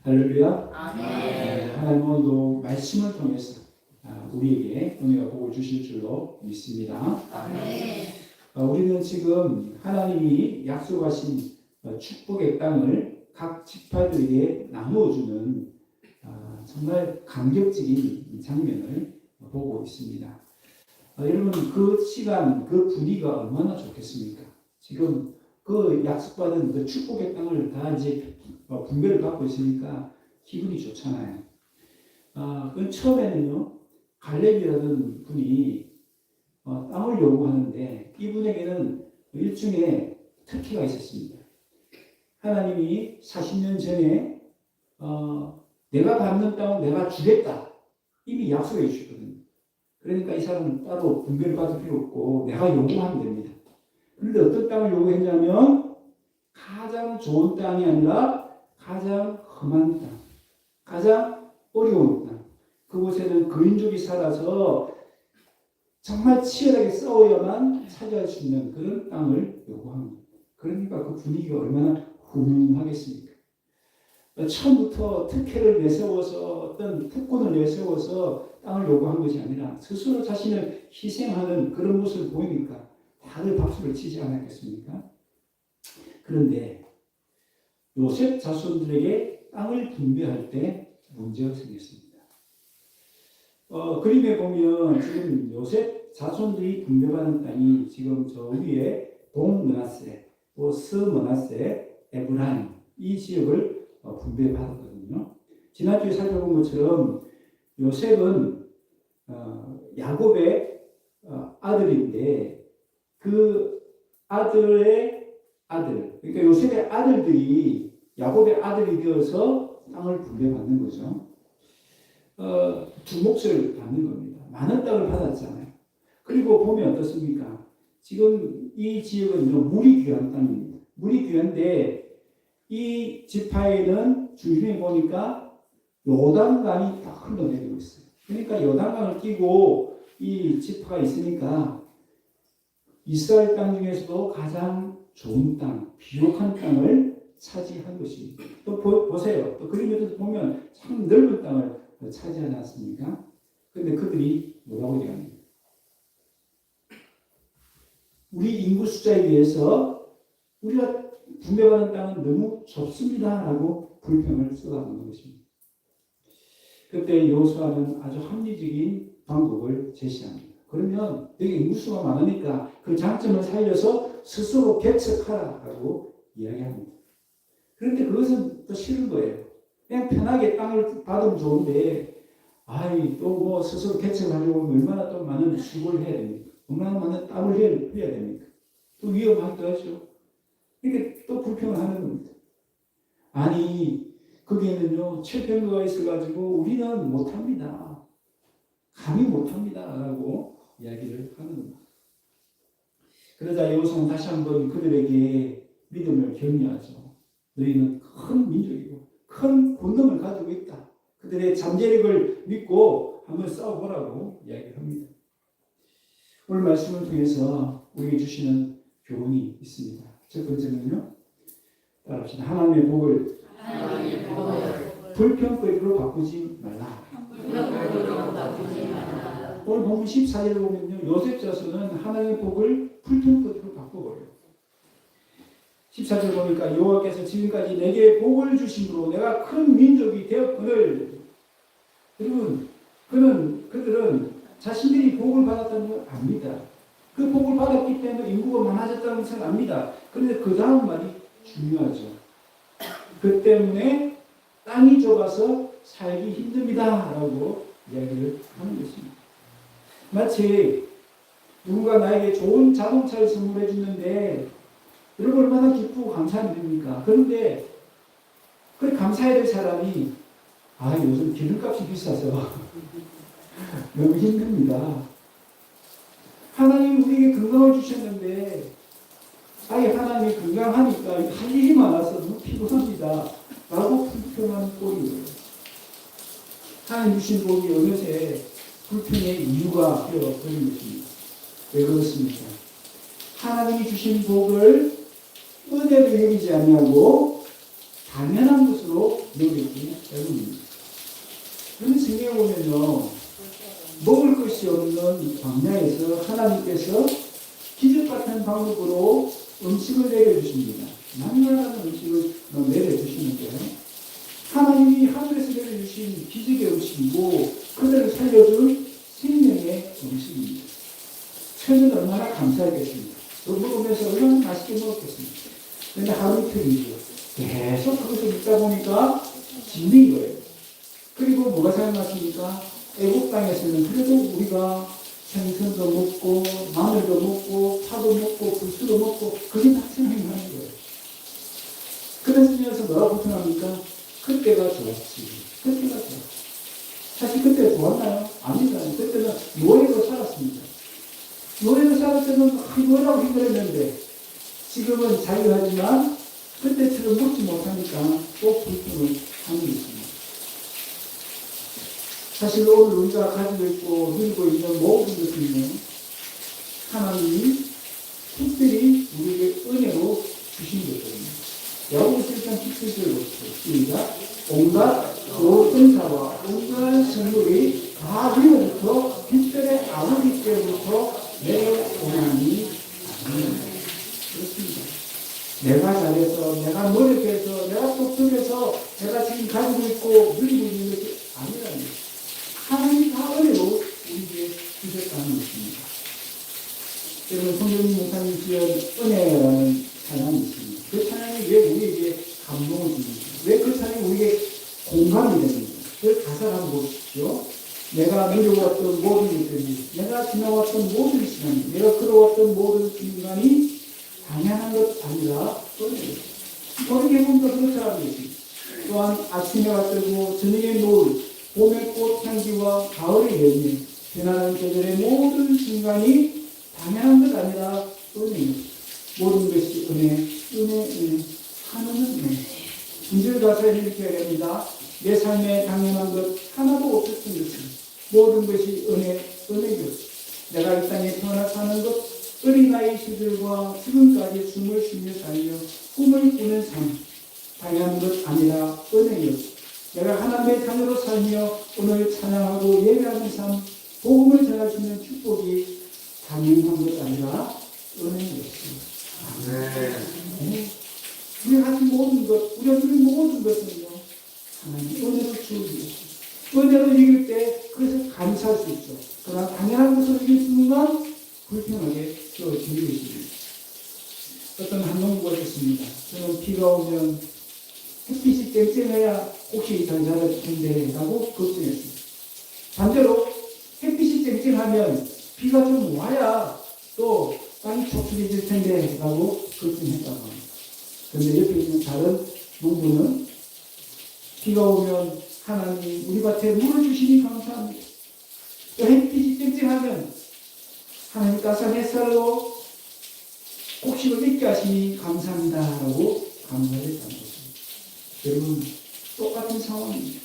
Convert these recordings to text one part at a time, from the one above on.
할렐루야. 아멘. 하나님 오늘도 말씀을 통해서 우리에게 은혜와 복을 주실 줄로 믿습니다. 아멘. 우리는 지금 하나님이 약속하신 축복의 땅을 각 지파들에게 나누어주는 정말 감격적인 장면을 보고 있습니다. 여러분, 그 시간, 그 분위기가 얼마나 좋겠습니까? 지금 그 약속받은 그 축복의 땅을 다 이제 분배를 받고 있으니까 기분이 좋잖아요. 그 처음에는요, 갈렙이라는 분이 땅을 요구하는데 이분에게는 일종의 특혜가 있었습니다. 하나님이 40년 전에 내가 받는 땅을 내가 주겠다 이미 약속해 주셨거든요. 그러니까 이 사람은 따로 분배를 받을 필요 없고 내가 요구하면 됩니다. 그런데 어떤 땅을 요구했냐면 가장 좋은 땅이 아니라 가장 험한 땅, 가장 어려운 땅, 그곳에는 그민족이 살아서 정말 치열하게 싸워야만 차지할 수 있는 그런 땅을 요구합니다. 그러니까 그 분위기가 얼마나 훈훈하겠습니까? 처음부터 특혜를 내세워서 어떤 특권을 내세워서 땅을 요구한 것이 아니라 스스로 자신을 희생하는 그런 모습을 보이니까 다들 박수를 치지 않았겠습니까? 그런데 요셉 자손들에게 땅을 분배할 때 문제가 생겼습니다. 그림에 보면 지금 요셉 자손들이 분배받은 땅이 지금 저 위에 동므낫세, 또 스므낫세, 에브라임 이 지역을 분배받았거든요. 지난주에 살펴본 것처럼 요셉은 야곱의 아들인데 그 아들의 아들, 그러니까 요셉의 아들들이 야곱의 아들이 되어서 땅을 분배받는 거죠. 두 몫을 받는 겁니다. 많은 땅을 받았잖아요. 그리고 보면 어떻습니까? 지금 이 지역은 물이 귀한 땅입니다. 물이 귀한데 이 지파에는 중심에 보니까 요단강이 딱 흘러내리고 있어요. 그러니까 요단강을 끼고 이 지파가 있으니까 이스라엘 땅 중에서도 가장 좋은 땅, 비옥한 땅을 차지한 것입니다. 또 보세요. 또 그림에도 보면 참 넓은 땅을 차지하지 않습니까? 그런데 그들이 뭐라고 얘기합니까? 우리 인구 숫자에 비해서 우리가 분배받은 땅은 너무 좁습니다 라고 불평을 쏟아놓는 것입니다. 그때 여호수아는 아주 합리적인 방법을 제시합니다. 그러면 여기 인구수가 많으니까 그 장점을 살려서 스스로 개척하라고 이야기합니다. 그런데 그것은 또 싫은 거예요. 그냥 편하게 땅을 받으면 좋은데 또 뭐 스스로 개척하려고 하면 얼마나 또 많은 수고를 해야 됩니까? 얼마나 많은 땀을 흘려야 됩니까? 또 위험하기도 하죠. 그러니까 또 불평을 하는 겁니다. 아니 거기에는요 철평가가 있어가지고 우리는 못합니다. 감히 못합니다 라고 이야기를 하는 겁니다. 그러자 여호수아는 다시 한번 그들에게 믿음을 격려하죠. 너희는 큰 민족이고 큰 권능을 가지고 있다. 그들의 잠재력을 믿고 한번 싸워보라고 이야기를 합니다. 오늘 말씀을 통해서 우리에게 주시는 교훈이 있습니다. 첫 번째는요. 따라합시다. 하나님의 복을 불평거리로 바꾸지 말라. 오늘 본문 14절을 보면요. 요셉 자손은 하나님의 복을 불평거리로 바꿔버려요. 14절 보니까 여호와께서 지금까지 내게 복을 주심으로 내가 큰 민족이 되었거늘. 여러분, 그들은 자신들이 복을 받았다는 걸 압니다. 그 복을 받았기 때문에 인구가 많아졌다는 것을 압니다. 그런데 그 다음 말이 중요하죠. 그 때문에 땅이 좁아서 살기 힘듭니다 라고 이야기를 하는 것입니다. 마치 누군가 나에게 좋은 자동차를 선물해 주는데 여러분 얼마나 기쁘고 감사하면 됩니까? 그런데 그 감사해야 될 사람이 요즘 기름값이 비싸서 너무 힘듭니다. 하나님이 우리에게 건강을 주셨는데 하나님이 건강하니까 할 일이 많아서 너무 피곤합니다 라고 불평하는 꼴이에요. 하나님 주신 복이 어느새 불평의 이유가 되어버린 것입니다. 왜 그렇습니까? 하나님이 주신 복을 은혜로 여기지 아니하고 당연한 것으로 여기기 때문입니다. 그런데 성경에 보면요, 먹을 것이 없는 광야에서 하나님께서 기적 같은 방법으로 음식을 내려주십니다. 만나라는 음식을 내려주시는데, 하나님이 하늘에서 내려주신 기적의 음식이고 그들을 살려준 생명의 음식입니다. 처음에는 얼마나 감사했겠습니까? 또 먹으면서 얼마나 맛있게 먹었겠습니까? 그런데 하루 이틀이죠. 계속 그것을 먹다 보니까 질린 거예요. 그리고 뭐가 생각났습니까? 애국 땅에서는 그래도 우리가 생선도 먹고 마늘도 먹고 파도 먹고 불수도 먹고 그게 다 생각이 나는 거예요. 그러면서 뭐라고 표현합니까? 그때가 좋았지. 그때가 좋았지. 사실 그때 좋았나요? 아니다. 그때는 노예로 살았습니다. 노예로 살을 때는 뭐라고 힘들었는데 지금은 자유하지만 그때처럼 먹지 못하니까 또 불평을 하는 것입니다. 사실 오늘 우리가 가지고 있고 누리고 있는 모든 것은요, 하나님이 특별히 우리에게 은혜로 주신 것입니다. 야고보서 1장 17절로 시작. 온갖 은사와 온갖 선물이 다 위로부터 빛들의 아버지께로부터 내려오나니 아멘. 그렇습니다. 내가 잘해서, 내가 노력해서, 내가 똑똑해서 내가 지금 가지고 있고 누리고 있는 것이 아니라는 것입니다. 하나님이 다 은혜로 우리에게 주셨다는 것입니다. 여러분, 성경님 목사님 지은 은혜라는 찬양이 있습니다. 그 찬양이 왜 우리에게 감동을 줍니까? 왜 그 찬양이 우리에게 공감이 됩니까? 그 가사를 한번 보십시오. 내가 누려왔던 모든 것들이, 내가 지나왔던 모든 시간이, 내가 걸어왔던 모든 순간이 당연한 것 아니라 은혜입니다. 어떻게 보면 그렇다는 것입니다. 또한 아침에 뜨고 저녁에 노을, 봄의 꽃 향기와 가을의 열매, 지나는 계절의 모든 순간이 당연한 것 아니라 은혜입니다. 모든 것이 은혜, 하나는 은혜. 2절 가사에 이렇게 합니다. 내 삶에 당연한 것 하나도 없었던 것입니다. 모든 것이 은혜였습니다. 내가 이 땅에 태어나 사는 것, 어린아이 시절과 지금까지 숨을 쉬며 살며 꿈을 꾸는 삶, 당연한 것 아니라 은혜였습니다. 내가 하나님의 자녀로 살며 오늘 찬양하고 예배하는 삶, 복음을 전할 수 있는 축복이 당연한 것 아니라 은혜였습니다. 네. 우리가 가진 모든 것, 우리가 누린 모든 것은요, 하나님 은혜로 주어집니다. 은혜로 이길 때 그것을 감사할 수 있죠. 그러나 당연한 것을 이길 수 있는 건 불편하게 주어지는 것입니다. 어떤 한 농부가 있습니다. 저는 비가 오면 햇빛이 쨍쨍해야 혹시 잘 자랄 텐데 라고 걱정했습니다. 반대로 햇빛이 쨍쨍하면 비가 좀 와야 또 땅이 촉촉해질 텐데 라고 걱정했다고 합니다. 그런데 옆에 있는 다른 농부는 비가 오면 하나님 우리 밭에 물을 주시니 감사합니다. 또 햇빛이 쨍쨍하면 하나님 따스한 햇살로 곡식을 있게 하시니 감사합니다 라고 감사를 했다는 것입니다. 여러분, 똑같은 상황입니다.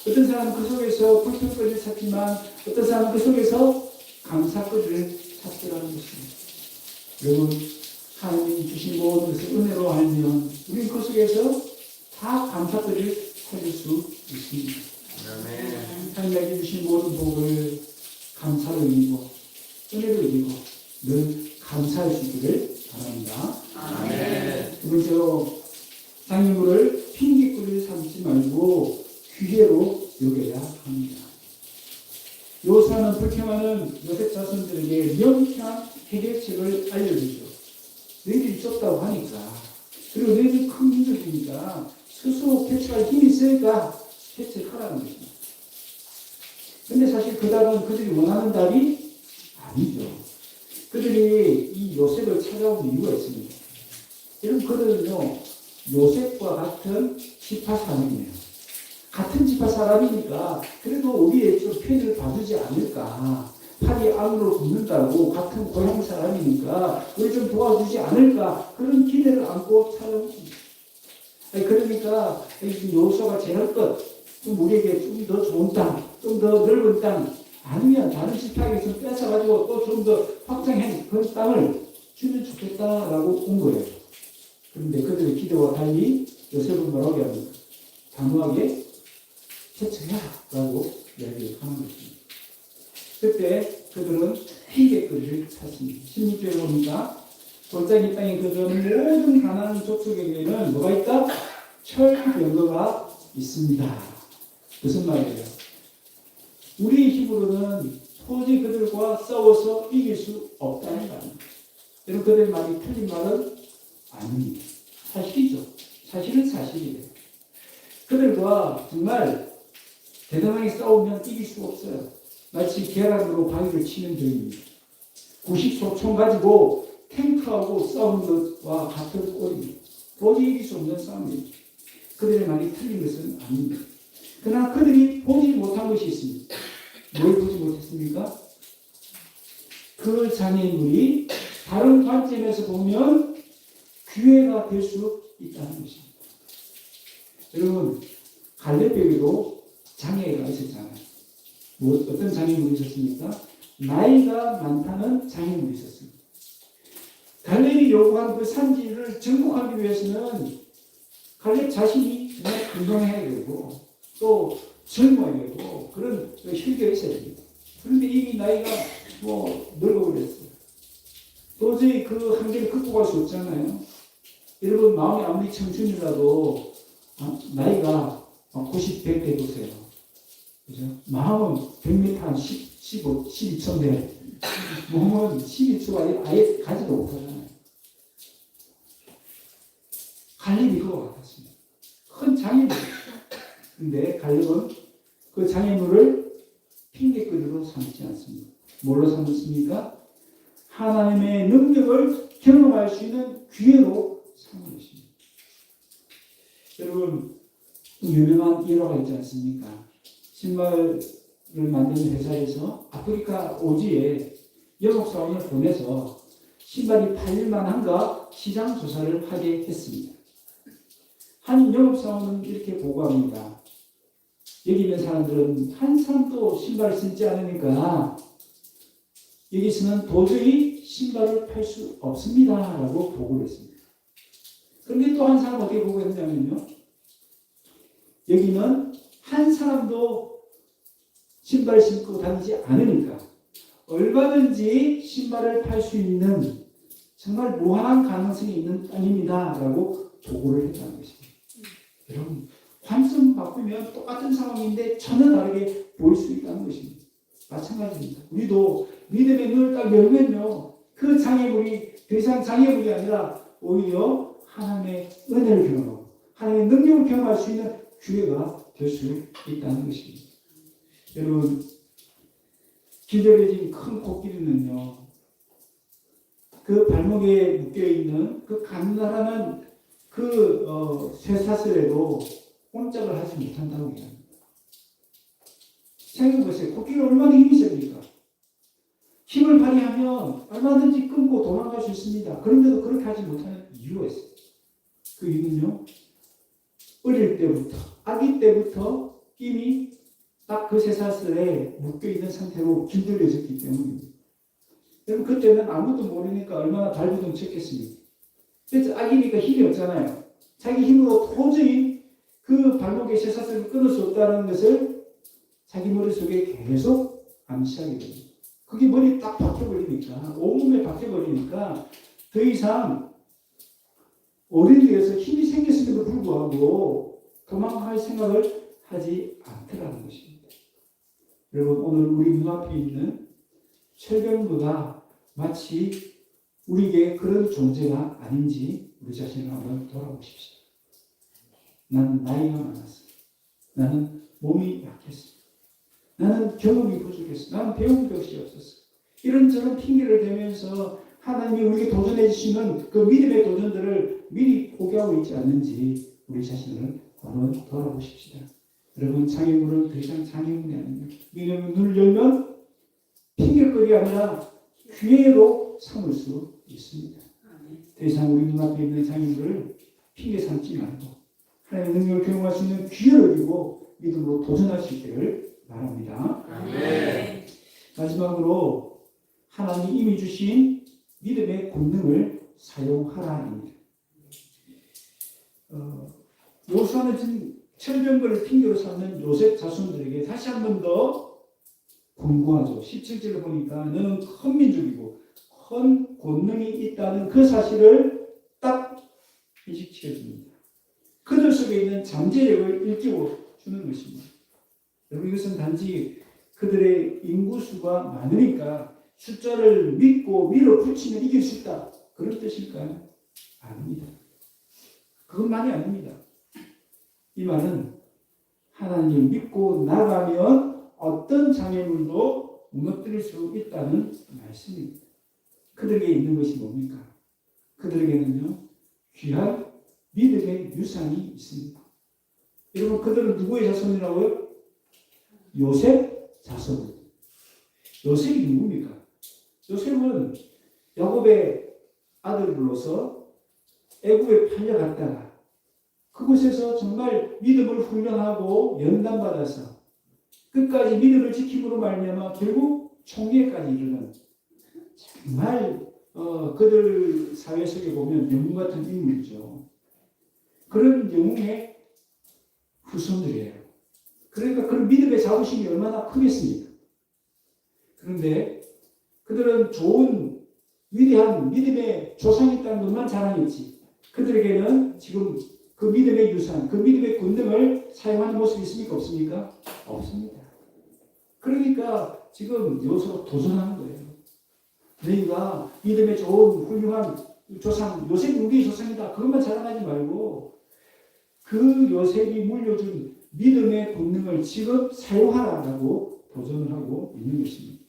어떤 사람은 그 속에서 불평거리를 찾지만 어떤 사람은 그 속에서 감사거리를 찾더라는 것입니다. 여러분, 하나님이 주신 모든 것을 은혜로 알면 우리는 그 속에서 다 감사거리를 찾을 수 있습니다. 하나님께 주신 모든 복을 감사로 이기고 은혜로 이기고 늘 감사할 수 있기를 바랍니다. 두 번째로 장애물을 핑계거리를 삼지 말고 기회로 여겨야 합니다. 요사는 불평하는 요셉 자손들에게 명쾌한 해결책을 알려주죠. 너희들이 좁다고 하니까, 그리고 너희들이 큰 민족이니까 스스로 개척할 힘이 있으니까 개척하라는 것입니다. 근데 사실 그 답은 그들이 원하는 답이 아니죠. 그들이 이 요셉을 찾아온 이유가 있습니다. 여러분, 그들은요, 요셉과 같은 지파 사람이에요. 같은 지파 사람이니까 그래도 우리의 좀 편을 봐주지 않을까. 팔이 안으로 굽는다고 같은 고향 사람이니까 우리 좀 도와주지 않을까. 그런 기대를 안고 찾아옵니다. 그러니까 요소가 제할 것, 좀 우리에게 좀 더 좋은 땅, 좀 더 넓은 땅, 아니면 다른 지파에서 뺏어가지고 또 좀 더 확장한 그런 땅을 주면 좋겠다라고 온 거예요. 그런데 그들의 기대와 달리 요셉은 뭐라고 합니까? 단호하게 채찍해라라고 이야기를 하는 것입니다. 그때 그들은 핑계거리를 찾습니다. 16절에 보니까 골짜기 땅에 거주하는 모든 가나안 족속에게는 뭐가 있다? 철병거가 있습니다. 무슨 말이에요? 우리 힘으로는 도저히 그들과 싸워서 이길 수 없다는 말입니다. 여러분, 그들의 말이 틀린 말은 아닙니다. 사실이죠. 사실은 사실이에요. 그들과 정말 대단하게 싸우면 이길 수가 없어요. 마치 계란으로 바위를 치는 중입니다. 90소총 가지고 탱크하고 싸우는 것과 같은 꼴입니다. 도저히 이길 수 없는 싸움입니다. 그들의 말이 틀린 것은 아닙니다. 그러나 그들이 보지 못한 것이 있습니다. 뭘 보지 못했습니까? 그 장애물이 다른 관점에서 보면 기회가 될 수 있다는 것입니다. 여러분, 갈렙에게도 장애가 있었잖아요. 어떤 장애물이 있었습니까? 나이가 많다는 장애물이 있었습니다. 갈렙이 요구한 그 산지를 정복하기 위해서는 갈렙 자신이 정말 건강해야 되고 또 젊어야 되고 그런 혈기가 있어야 됩니다. 그런데 이미 나이가 늙어버렸어요. 도저히 그 한계를 극복할 수 없잖아요. 여러분, 마음이 아무리 청춘이라도 나이가 90, 100 돼보세요. 그죠? 마음은 100m 한 15, 12천 돼. 몸은 12초가 아예 가지도 못하잖아요. 갈렙이 그와 같았습니다. 큰 장애물. 근데 갈렙은 그 장애물을 핑계거리로 삼지 않습니다. 뭘로 삼습니까? 하나님의 능력을 경험할 수 있는 기회로 삼는 것입니다. 여러분, 유명한 일화가 있지 않습니까? 신발을 만드는 회사에서 아프리카 오지에 영업사원을 보내서 신발이 팔릴만한가 시장 조사를 하게 했습니다. 한 영업사원은 이렇게 보고합니다. 여기 있는 사람들은 한 사람도 신발을 신지 않으니까 여기서는 도저히 신발을 팔 수 없습니다 라고 보고를 했습니다. 그런데 또 한 사람은 어떻게 보고했냐면요, 여기는 한 사람도 신발을 신고 다니지 않으니까 얼마든지 신발을 팔 수 있는 정말 무한한 가능성이 있는 땅입니다 라고 보고를 했다는 것입니다. 여러분, 관점 바꾸면 똑같은 상황인데 전혀 다르게 보일 수 있다는 것입니다. 마찬가지입니다. 우리도 믿음의 눈을 딱 열면요, 그 장애물이 더 이상 장애물이 아니라 오히려 하나님의 은혜를 경험하고 하나님의 능력을 경험할 수 있는 기회가 될 수 있다는 것입니다. 여러분, 기절해진 큰 코끼리는요, 그 발목에 묶여있는 그 갓나라는 그 쇠사슬에도 꼼짝을 하지 못한다고 합니다. 생각해보세요. 코끼리가 얼마나 힘이 셉니까? 힘을 발휘하면 얼마든지 끊고 도망갈 수 있습니다. 그런데도 그렇게 하지 못하는 이유가 있어요. 그 이유는요, 어릴 때부터, 아기 때부터 이미 딱 그 쇠사슬에 묶여있는 상태로 길들여졌기 때문입니다. 여러분, 그때는 아무것도 모르니까 얼마나 발부둥 쳤겠습니까? 그래서 아기니까 힘이 없잖아요. 자기 힘으로 도저히 그 발목의 쇠사슬을 끊을 수 없다는 것을 자기 머릿속에 계속 암시하게 됩니다. 그게 머리에 딱 박혀버리니까, 온몸에 박혀버리니까 더 이상 어린이에서 힘이 생겼음에도 불구하고 도망갈 생각을 하지 않더라는 것입니다. 여러분, 오늘 우리 눈앞에 있는 철병거가 마치 우리에게 그런 존재가 아닌지 우리 자신을 한번 돌아보십시오. 나는 나이가 많았어. 나는 몸이 약했어. 나는 경험이 부족했어. 나는 배운 것이 없었어. 이런저런 핑계를 대면서 하나님이 우리에게 도전해 주시는 그 믿음의 도전들을 미리 포기하고 있지 않는지 우리 자신을 한번 돌아보십시다. 여러분, 장애물은 더 이상 장애물이 아닙니다. 믿음의 눈을 열면 핑계거리 아니라 기회로 삼을 수 있습니다. 더 이상 우리 눈앞에 있는 장애물을 핑계 삼지 말고 하나님의 능력을 경험할 수 있는 기회를 주고 믿음으로 도전할 수 있기를 바랍니다. 아멘. 마지막으로 하나님이 이미 주신 믿음의 권능을 사용하라입니다. 요수아는 지금 철병거를 핑계로 삼는 요셉 자손들에게 다시 한 번 더 권고하죠. 17절을 보니까 너는 큰 민족이고 큰 권능이 있다는 그 사실을 딱 인식시켜줍니다. 그들 속에 있는 잠재력을 일깨워 주는 것입니다. 여러분 이것은 단지 그들의 인구수가 많으니까 숫자를 믿고 밀어붙이면 이길 수 있다. 그런 뜻일까요? 아닙니다. 그것만이 아닙니다. 이 말은 하나님 믿고 나가면 어떤 장애물도 무너뜨릴 수 있다는 말씀입니다. 그들에게 있는 것이 뭡니까? 그들에게는요, 귀한 믿음의 유산이 있습니다. 여러분, 그들은 누구의 자손이라고요? 요셉 자손. 요셉이 누굽니까? 요셉은 야곱의 아들로서 애굽에 팔려갔다가 그곳에서 정말 믿음을 훈련하고 연단받아서 끝까지 믿음을 지킴으로 말미암아 결국 총리에까지 이르는 정말 그들 사회 속에 보면 영웅 같은 인물이죠. 그런 영웅의 후손들이에요. 그러니까 그런 믿음의 자부심이 얼마나 크겠습니까? 그런데 그들은 좋은 위대한 믿음의 조상이 있다는 것만 자랑했지. 그들에게는 지금 그 믿음의 유산, 그 믿음의 권능을 사용하는 모습이 있습니까? 없습니까? 없습니다. 그러니까 지금 여기서 도전하는 거예요. 너희가 믿음의 좋은 훌륭한 조상, 요셉이 우리의 조상이다. 그것만 자랑하지 말고 그 요셉이 물려준 믿음의 본능을 지금 사용하라고 도전을 하고 있는 것입니다.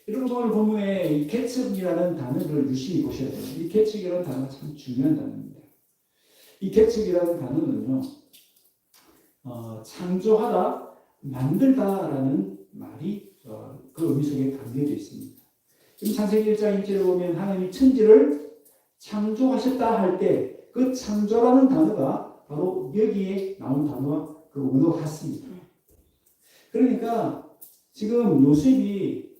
여러분 오늘 본문에 이 개척이라는 단어를 유심히 보셔야 돼요. 이 개척이라는 단어가 참 중요한 단어입니다. 이 개척이라는 단어는요, 창조하다, 만들다라는 말이 그 의미 속에 담겨져 있습니다. 지금 창세기 1장 1절에 보면 하나님이 천지를 창조하셨다 할 때 그 창조라는 단어가 바로 여기에 나온 단어와 그 언어가 같습니다. 그러니까 지금 요셉이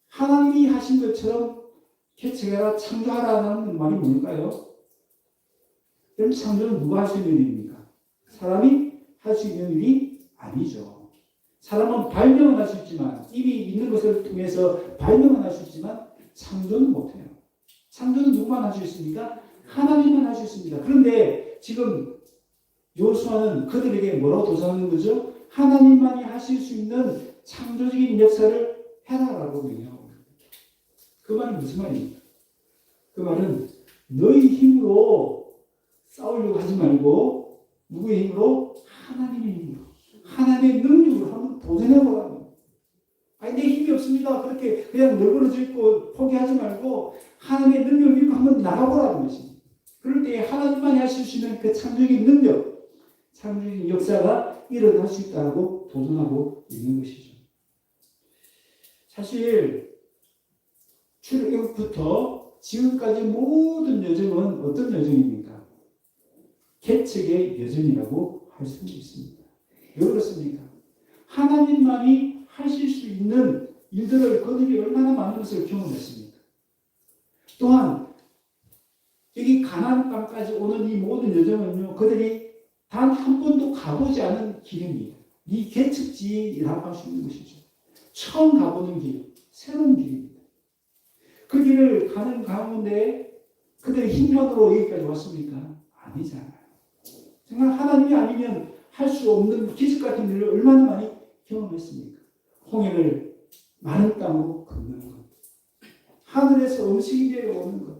하나님이 하신 것처럼 개척해라, 창조하라는 말이 뭘까요? 그럼 창조는 누가 할 수 있는 일입니까? 사람이 할 수 있는 일이 아니죠. 사람은 발명은 할 수 있지만, 이미 있는 것을 통해서 발명은 할 수 있지만 창조는 못해요. 창조는 누구만 할 수 있습니까? 하나님만 할 수 있습니다. 그런데 지금 요수아는 그들에게 뭐라고 도전하는 거죠? 하나님만이 하실 수 있는 창조적인 역사를 해라라고 명령하고 있습니다. 그 말은 무슨 말입니까? 그 말은 너희 힘으로 싸우려고 하지 말고 누구의 힘으로? 하나님의 힘으로, 하나님의 능력으로 한번 도전해보라고. 아니 내 힘이 없습니다. 그렇게 그냥 너그러져 있고 포기하지 말고 하나님의 능력을 믿고 한번 나가보라는 것입니다. 그럴 때 하나님만이 하실 수 있는 그 창조적인 능력, 창조적인 역사가 일어날 수 있다고 도전하고 있는 것이죠. 사실 출애굽부터 지금까지 모든 여정은 어떤 여정입니까? 개척의 여정이라고 할 수 있습니다. 왜 그렇습니까? 하나님만이 하실 수 있는 일들을 그들이 얼마나 많은 것을 경험했습니까? 또한 여기 가나안 땅까지 오는 이 모든 여정은요, 그들이 단 한 번도 가보지 않은 길입니다. 이 개척지라고 할 수 있는 것이죠. 처음 가보는 길, 새로운 길입니다. 그 길을 가는 가운데 그들의 힘만으로 여기까지 왔습니까? 아니잖아요. 정말 하나님이 아니면 할 수 없는 기적 같은 일을 얼마나 많이 경험했습니까? 홍해를 마른 땅으로 걷는 것, 하늘에서 음식이 내려오는 것,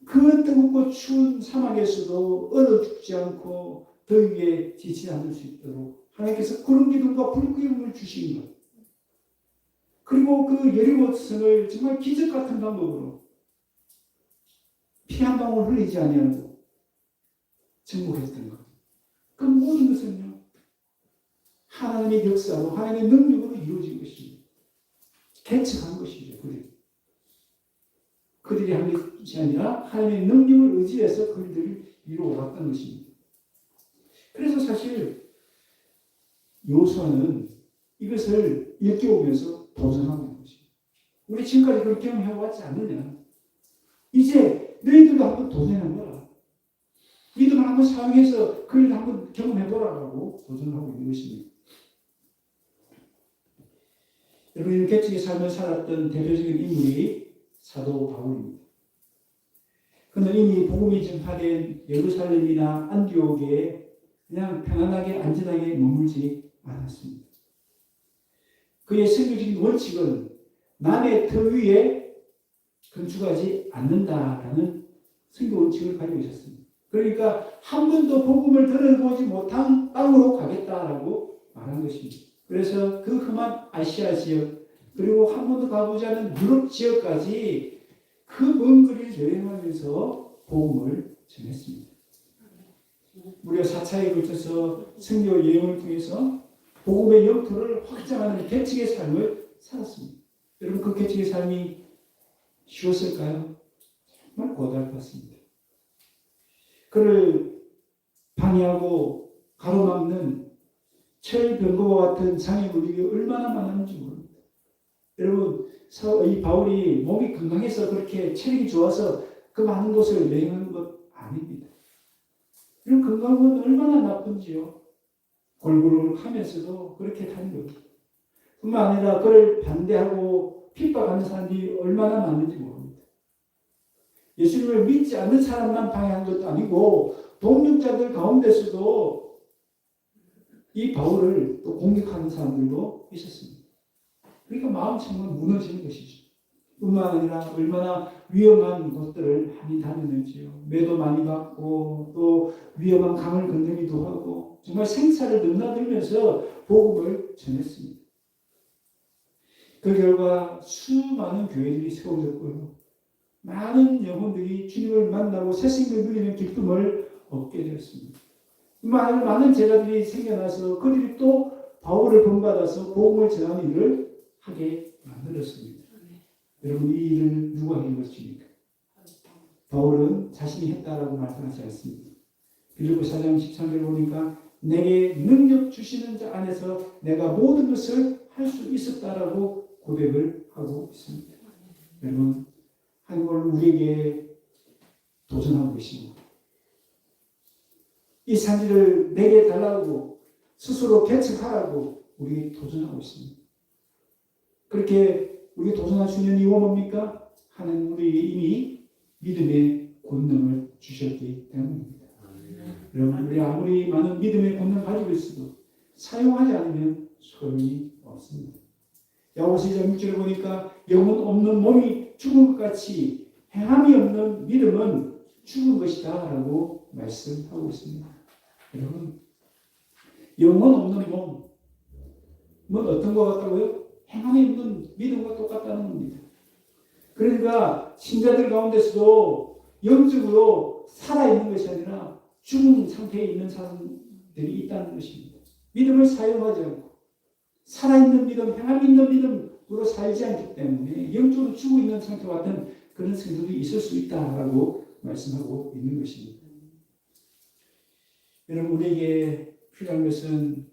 그 뜨겁고 추운 사막에서도 얼어 죽지 않고 더위에 지치지 않을 수 있도록 하나님께서 구름 기둥과 불 기둥을 주신 것, 그리고 그 여리고성을 정말 기적 같은 방법으로 피 한 방울 흘리지 아니하고 정복했던 것, 그 모든 것은요 하나님의 역사로 하나님의 능력으로 이루어진 것입니다. 개척한 것이죠. 그들이 한 것이 아니라 하나님의 능력을 의지해서 그들을 이루어왔던 것입니다. 그래서 사실 요수아는 이것을 일깨우면서 도전하고 있는 것입니다. 우리 지금까지 그런 경험해왔지 않느냐? 이제 너희들도 한번 도전해보라. 믿음을 한번 사용해서 그 일을 한번 경험해보라고 도전하고 있는 것입니다. 여러분, 개척의 삶을 살았던 대표적인 인물이 사도 바울입니다. 그는 이미 복음이 전파된 예루살렘이나 안디옥에 그냥 편안하게 안전하게 머물지 않았습니다. 그의 선교적인 원칙은 남의 터 위에 건축하지 않는다라는 선교 원칙을 가지고 있었습니다. 그러니까 한 번도 복음을 들어보지 못한 땅으로 가겠다라고 말한 것입니다. 그래서 그 험한 아시아 지역 그리고 한 번도 가보지 않은 유럽 지역까지 그 먼 거리를 여행하면서 복음을 전했습니다. 무려 4차에 걸쳐서 선교 여행을 통해서 복음의 영토를 확장하는 개척의 삶을 살았습니다. 여러분, 그 개척의 삶이 쉬웠을까요? 정말 고달팠습니다. 그를 방해하고 가로막는 철병거와 같은 장애물이 얼마나 많았는지 모릅니다. 여러분, 이 바울이 몸이 건강해서 그렇게 체력이 좋아서 그 많은 곳을 여행하는 것 아닙니다. 이런 건강은 얼마나 나쁜지요. 골고루 하면서도 그렇게 다닌 겁니다. 뿐만 아니라 그를 반대하고 핍박하는 사람들이 얼마나 많은지 모릅니다. 예수님을 믿지 않는 사람만 방해한 것도 아니고 동력자들 가운데서도 이 바울을 또 공격하는 사람들도 있었습니다. 그러니까 마음 정말 무너지는 것이죠. 뿐만 아니라 얼마나 위험한 곳들을 많이 다녔는지요. 매도 많이 받고 또 위험한 강을 건너기도 하고 정말 생사를 넘나들면서 복음을 전했습니다. 그 결과 수많은 교회들이 세워졌고요. 많은 영혼들이 주님을 만나고 새 생명을 누리는 기쁨을 얻게 되었습니다. 많은 제자들이 생겨나서 그들이 또 바울을 본받아서 복음을 전하는 일을 하게 만들었습니다. 여러분, 이 일을 누가 한 것입니까? 바울은 자신이 했다라고 말씀하지 않습니다. 빌립보 4장 13절 보니까 내게 능력 주시는 자 안에서 내가 모든 것을 할 수 있었다라고 고백을 하고 있습니다. 여러분, 하나님은 우리에게 도전하고 계십니다. 이 산지를 내게 달라고 스스로 개척하라고 우리에게 도전하고 있습니다. 그렇게 우리에게 도전할 수 있는 이유가 뭡니까? 하나님 우리에게 이미 믿음의 권능을 주셨기 때문입니다. 여러분, 우리 아무리 많은 믿음의 권능을 가지고 있어도 사용하지 않으면 소용이 없습니다. 야고보서 2장 6절을 보니까 영혼 없는 몸이 죽은 것 같이 행함이 없는 믿음은 죽은 것이다 라고 말씀하고 있습니다. 여러분, 영혼 없는 몸은 어떤 것 같다고요? 행함이 없는 믿음과 똑같다는 겁니다. 그러니까 신자들 가운데서도 영적으로 살아있는 것이 아니라 죽은 상태에 있는 사람들이 있다는 것입니다. 믿음을 사용하지 않고 살아있는 믿음, 행함 있는 믿음으로 살지 않기 때문에 영적으로 죽어 있는 상태와 같은 그런 성도들이 있을 수 있다라고 말씀하고 있는 것입니다. 여러분, 우리에게 필요한 것은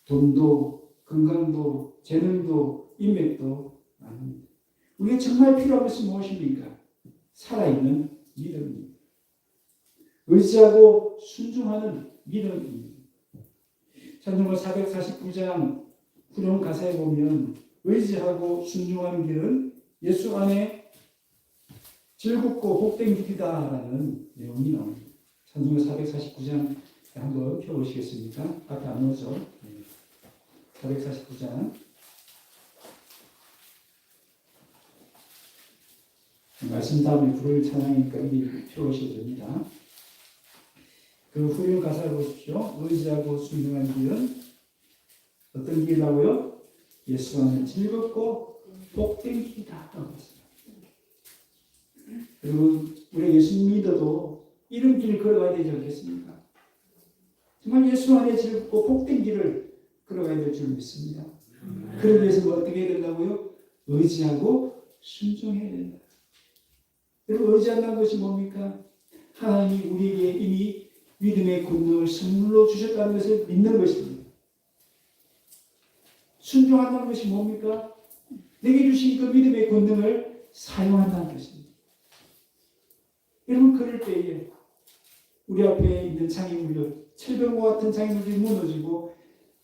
돈도, 건강도, 재능도, 인맥도 아닙니다. 우리가 정말 필요한 것은 무엇입니까? 살아있는 믿음입니다. 의지하고 순종하는 믿음입니다. 찬송가 449장 후렴 가사에 보면 의지하고 순종하는 길은 예수 안에 즐겁고 복된 길이다라는 내용이 나옵니다. 찬송가 449장 한번 펴보시겠습니까? 앞에 안 오죠? 449장 말씀 다음에 부를 찬양이니까 이미 펴오셔도 됩니다. 그 후렴 가사를 보십시오. 의지하고 순종하는 길은 어떤 길이라고요? 예수 안에 즐겁고 복된 길이다. 그리고 우리가 예수 믿어도 이런 길을 걸어가야 되지 않겠습니까? 정말 예수 안에 즐겁고 복된 길을 걸어가야 될 줄 믿습니다. 그러기 위해서 뭐 어떻게 해야 된다고요? 의지하고 순종해야 된다. 여러분, 의지한다는 것이 뭡니까? 하나님이 우리에게 이미 믿음의 권능을 선물로 주셨다는 것을 믿는 것입니다. 순종한다는 것이 뭡니까? 내게 주신 그 믿음의 권능을 사용한다는 것입니다. 여러분, 그럴 때에 우리 앞에 있는 장애물들, 철벽과 같은 장애물들이 무너지고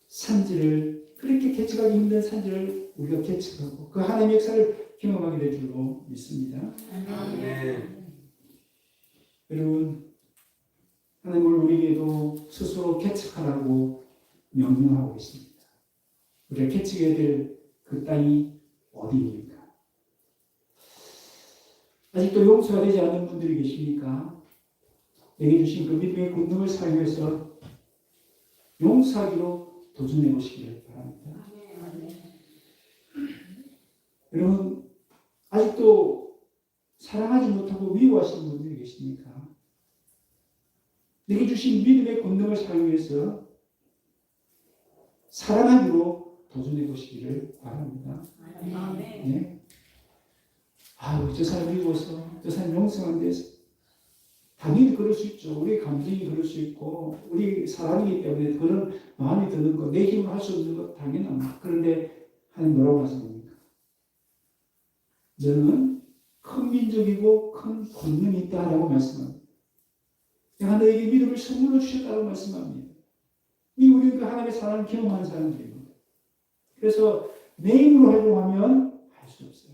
산지를, 그렇게 개척하기 힘든 산지를 우리가 개척하고 그 하나님의 역사를 경험하게 될 줄로 믿습니다. 여러분, 하나님은 우리에게도 스스로 개척하라고 명령하고 있습니다. 우리가 개척해야 될 그 땅이 어디입니까? 아직도 용서가 되지 않는 분들이 계십니까? 내게 주신 그 믿음의 권능을 사용해서 용서하기로 도전해 보시기를 바랍니다. 여러분, 아직도 사랑하지 못하고 미워하시는 분들이 계십니까? 내게 주신 믿음의 권능을 사용해서 사랑하기로 도전해 보시기를 바랍니다. 네? 아유, 저 사람 미워서, 저 사람 용서한 데서. 당연히 그럴 수 있죠. 우리 감정이 그럴 수 있고, 우리 사람이기 때문에 그런 마음이 드는 것, 내 힘으로 할 수 없는 것 당연합니다. 그런데 하나님 뭐라고 하십니까? 너는 큰 민족이고 큰 권능이 있다라고 말씀합니다. 내가 너에게 믿음을 선물로 주셨다고 말씀합니다. 우리는 그 하나님의 사랑을 경험하는 사람들입니다. 그래서 내 힘으로 활동하면 할 수 없어요.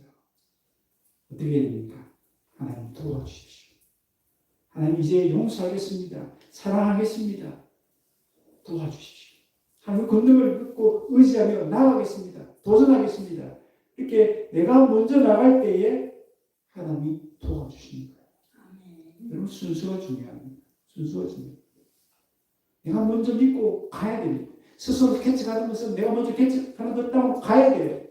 어떻게 해야 됩니까? 하나님 도와주십시오. 하나님 이제 용서하겠습니다. 사랑하겠습니다. 도와주십시오. 하나님 권능을 믿고 의지하며 나가겠습니다. 도전하겠습니다. 이렇게 내가 먼저 나갈 때에 하나님이 도와주시는 거예요. 여러분, 순수가 중요합니다. 순수가 중요합니다. 내가 먼저 믿고 가야 됩니다. 스스로 개척하면서 내가 먼저 개척하는 것 따고 가야 돼요.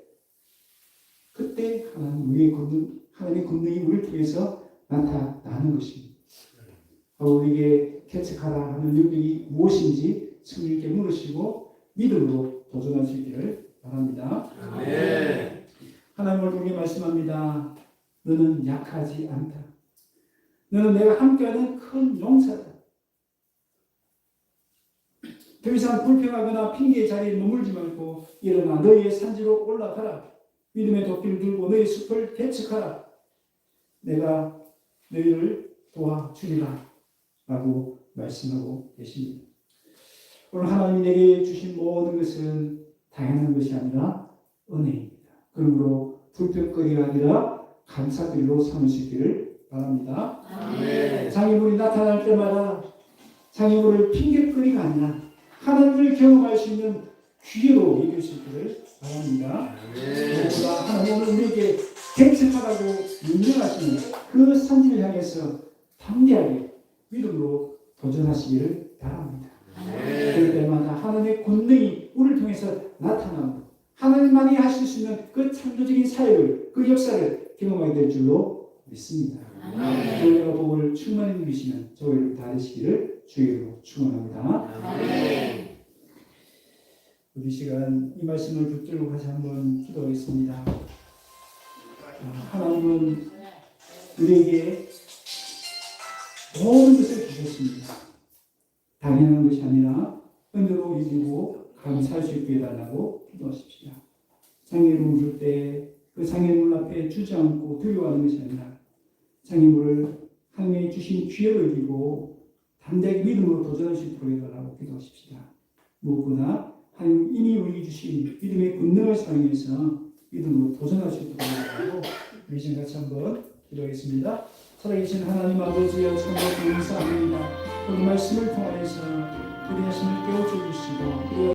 그때 하나님의 권능이 우리를 통해서 나타나는 것입니다. 우리에게 개척하라 하는 능력이 무엇인지 성령께 물으시고 믿음으로 도전할 수 있기를 바랍니다. 네. 하나님을 통해 말씀합니다. 너는 약하지 않다. 너는 내가 함께하는 큰 용사다. 더 이상 불평하거나 핑계의 자리에 머물지 말고 일어나 너희의 산지로 올라가라. 믿음의 도끼를 들고 너희 숲을 개척하라. 내가 너희를 도와주리라 라고 말씀하고 계십니다. 오늘 하나님이 내게 주신 모든 것은 당연한 것이 아니라 은혜입니다. 그러므로 불평거리가 아니라 감사거리로 삼을 수 있기를 바랍니다. 아멘. 장애물이 나타날 때마다 장애물을 핑계거리가 아니라 하나님을 경험할 수 있는 기회로 이길 수 있기를 바랍니다. 무엇보다 하나님은 우리에게 개척하라고 명령하시는 그 성질을 향해서 담대하게 믿음으로 도전하시기를 바랍니다. 그럴 때마다 하나님의 권능이 우리를 통해서 나타나고 하나님만이 하실 수 있는 그 창조적인 사역을, 그 역사를 경험하게 될 줄로 믿습니다. 교회가 복을 충만히 누리시는 저희를 다 되시기를 주의로 축원합니다. 우리 시간 이 말씀을 붙들고 다시 한번 기도하겠습니다. 하나님은 우리에게 모든 것을 주셨습니다. 당연한 것이 아니라 은혜로 이기고 감사할 수 있게 해달라고 기도하십시오. 장애물을 줄 때 그 장애물 앞에 주저앉고 두려워하는 것이 아니라 장애물을 하나님이 주신 기회로 이기고 담대하게 믿음으로 도전할 수 있도록 해달라고 기도하십시오. 무엇보다 하나님 이미 우리에게 주신 믿음의 권능을 사용해서 믿음으로 도전할 수 있도록 해달라고 우리 지금 같이 한번 기도하겠습니다. 살아계신 하나님 아버지여 참으로 감사합니다. 오늘 말씀을 통하여서 우리 자신을 깨우쳐 주시고